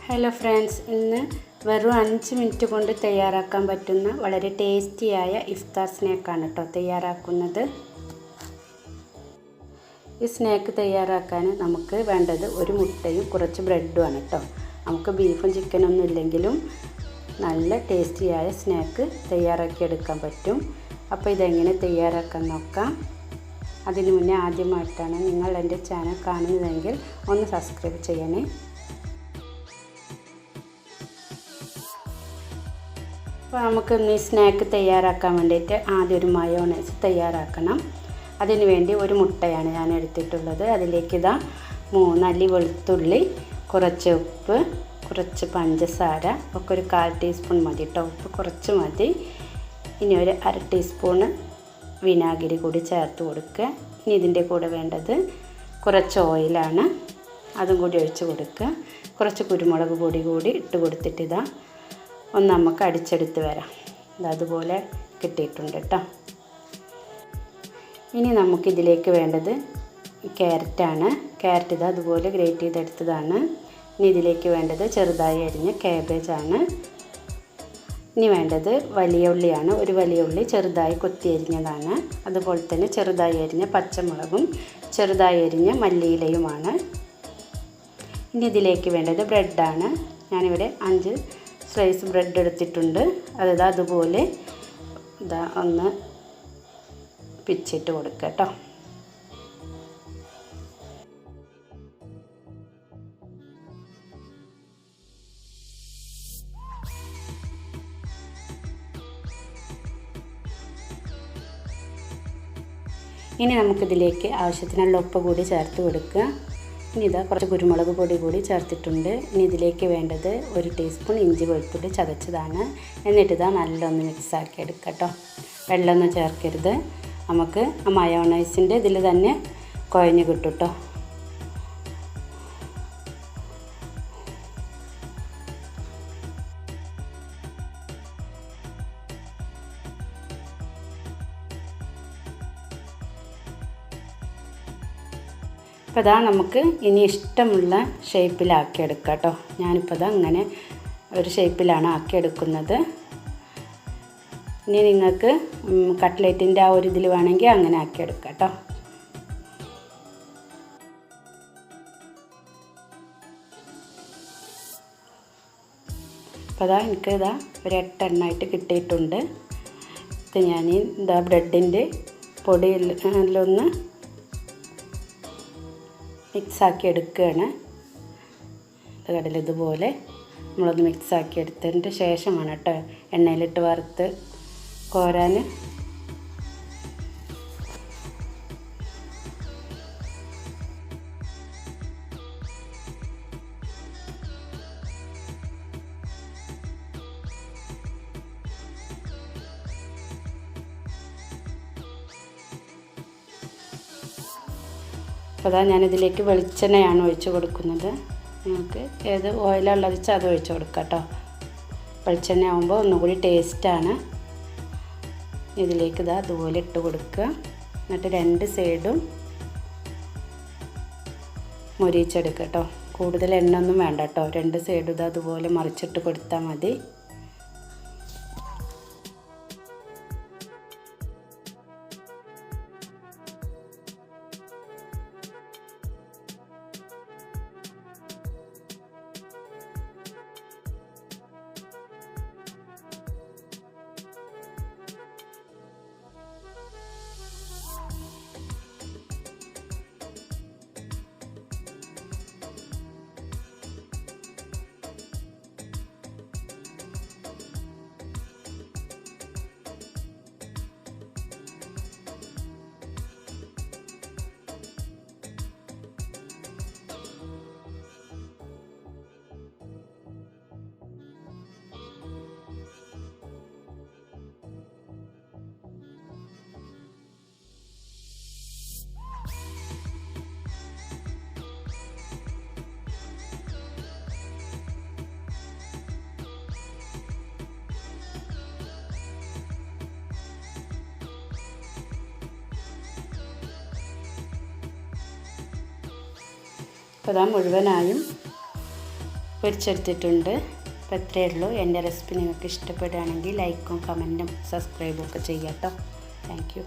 Hello friends, ഇന്ന് വെറും 5 minute കൊണ്ട് തയ്യാറാക്കാൻ പറ്റുന്ന വളരെ ടേസ്റ്റിയായ ഇഫ്താർ സ്നാക്കാണ് കേട്ടോ തയ്യാറാക്കുന്നത്. ഈ സ്നാക്ക് തയ്യാറാക്കാൻ നമുക്ക് വേണ്ടത് ഒരു മുട്ടയും കുറച്ച് ബ്രെഡുമാണ് കേട്ടോ. നമുക്ക് ബീഫും ചിക്കനൊന്നും ഇല്ലെങ്കിലും നല്ല ടേസ്റ്റിയായ സ്നാക്ക് തയ്യാറാക്കിയെടുക്കാൻ പറ്റും. അപ്പോൾ ഇതെങ്ങനെ തയ്യാറാക്കാൻ നോക്കാം. അതിനു മുന്നേ ആദ്യമായിട്ടാണ് നിങ്ങൾ എൻ്റെ ചാനൽ കാണുന്നതെങ്കിൽ ഒന്ന് സബ്സ്ക്രൈബ് ചെയ്യണേ. അപ്പോൾ നമുക്ക് ഈ സ്നാക്ക് തയ്യാറാക്കാൻ വേണ്ടിയിട്ട് ആദ്യം ഒരു മയോണൈസ് തയ്യാറാക്കണം. അതിന് വേണ്ടി ഒരു മുട്ടയാണ് ഞാൻ എടുത്തിട്ടുള്ളത്. അതിലേക്ക് 3 അല്ലി വെളുത്തുള്ളി, കുറച്ച് ഉപ്പ്, കുറച്ച് പഞ്ചസാര, ഒക്കെ ഒരു 1/4 ടീസ്പൂൺ മതി കേട്ടോ. ഉപ്പ് കുറച്ച് മതി. ഇനി ഒരു 1/2 ടീസ്പൂണ് വിനാഗിരി കൂടി ചേർത്ത് കൊടുക്കുക. ഇനി ഇതിൻ്റെ കൂടെ വേണ്ടത് കുറച്ച് ഓയിലാണ്, അതും കൂടി ഒഴിച്ച് കൊടുക്കുക. കുറച്ച് കുരുമുളക് പൊടി കൂടി ഇട്ട് കൊടുത്തിട്ട് ഒന്ന് നമുക്ക് അടിച്ചെടുത്ത് വരാം. അതുപോലെ കിട്ടിയിട്ടുണ്ട് കേട്ടോ. ഇനി നമുക്കിതിലേക്ക് വേണ്ടത് ക്യാരറ്റാണ്. ക്യാരറ്റ് അതുപോലെ ഗ്രേറ്റ് ചെയ്തെടുത്തതാണ്. ഇനി ഇതിലേക്ക് വേണ്ടത് ചെറുതായി അരിഞ്ഞ ക്യാബേജാണ്. ഇനി വേണ്ടത് വലിയ ഉള്ളിയാണ്. ഒരു വലിയ ഉള്ളി ചെറുതായി കൊത്തി അരിഞ്ഞതാണ്. അതുപോലെ തന്നെ ചെറുതായി അരിഞ്ഞ പച്ചമുളകും ചെറുതായി അരിഞ്ഞ മല്ലിയിലയുമാണ്. ഇനി ഇതിലേക്ക് വേണ്ടത് ബ്രെഡാണ്. ഞാനിവിടെ 5 സ്ലൈസ് ബ്രെഡ് എടുത്തിട്ടുണ്ട്. അതുപോലെ ഒന്ന് പിച്ചിട്ട് കൊടുക്കുക കേട്ടോ. ഇനി നമുക്കിതിലേക്ക് ആവശ്യത്തിനുള്ള ഉപ്പ് കൂടി ചേർത്ത് കൊടുക്കുക. ഇനി കുറച്ച് കുരുമുളക് പൊടി കൂടി ചേർത്തിട്ടുണ്ട്. ഇനി ഇതിലേക്ക് വേണ്ടത് 1 ടീസ്പൂൺ ഇഞ്ചി വെളുത്തുള്ളി ചതച്ചതാണ്. എന്നിട്ട് നല്ലൊന്ന് മിക്സാക്കി എടുക്കുക കേട്ടോ. വെള്ളമൊന്നും ചേർക്കരുത്. നമുക്ക് മയോണൈസിൻ്റെ ഇതിൽ തന്നെ കുഴഞ്ഞ് കിട്ടും കേട്ടോ. അപ്പോൾ നമുക്ക് ഇനി ഇഷ്ടമുള്ള ഷേപ്പിലാക്കിയെടുക്കാം കേട്ടോ. ഞാനിപ്പോൾ അങ്ങനെ ഒരു ഷേപ്പിലാണ് ആക്കിയെടുക്കുന്നത്. ഇനി നിങ്ങൾക്ക് കട്ട്ലേറ്റിൻ്റെ ആ ഒരു ഇതിൽ വേണമെങ്കിൽ അങ്ങനെ ആക്കിയെടുക്കാം കേട്ടോ. അപ്പോൾ എനിക്ക് ഒരു 8 എണ്ണമായിട്ട് കിട്ടിയിട്ടുണ്ട്. ഇത് ഞാൻ ബ്രെഡിൻ്റെ പൊടിയിലൊന്ന് മിക്സാക്കി എടുക്കുകയാണ്. കടല ഇതുപോലെ നമ്മളൊന്ന് മിക്സാക്കി എടുത്തതിൻ്റെ ശേഷമാണ് കേട്ടോ എണ്ണയിലിട്ട് വറുത്ത് കോരാൻ. അപ്പോൾ ഞാനിതിലേക്ക് വെളിച്ചെണ്ണയാണ് ഒഴിച്ച് കൊടുക്കുന്നത്. നിങ്ങൾക്ക് ഏത് ഓയിലുള്ളത് വെച്ചാൽ അത് ഒഴിച്ച് കൊടുക്കാം കേട്ടോ. വെളിച്ചെണ്ണ ആകുമ്പോൾ ഒന്നുകൂടി ടേസ്റ്റാണ്. ഇതിലേക്ക് അതുപോലെ ഇട്ട് കൊടുക്കുക. എന്നിട്ട് 2 സൈഡും മൊരിയിച്ചെടുക്കുക കേട്ടോ. കൂടുതൽ എണ്ണ ഒന്നും വേണ്ട കേട്ടോ. 2 സൈഡും അതുപോലെ മറിച്ചിട്ട് കൊടുത്താൽ മതി. അപ്പോൾ മുഴുവനായും പൊരിച്ചെടുത്തിട്ടുണ്ട്. അപ്പോൾ ഇത്രയേ ഉള്ളൂ. എൻ്റെ റെസിപ്പി നിങ്ങൾക്ക് ഇഷ്ടപ്പെടുകയാണെങ്കിൽ ലൈക്കും കമൻറ്റും സബ്സ്ക്രൈബും ഒക്കെ ചെയ്യാം കേട്ടോ. Thank you.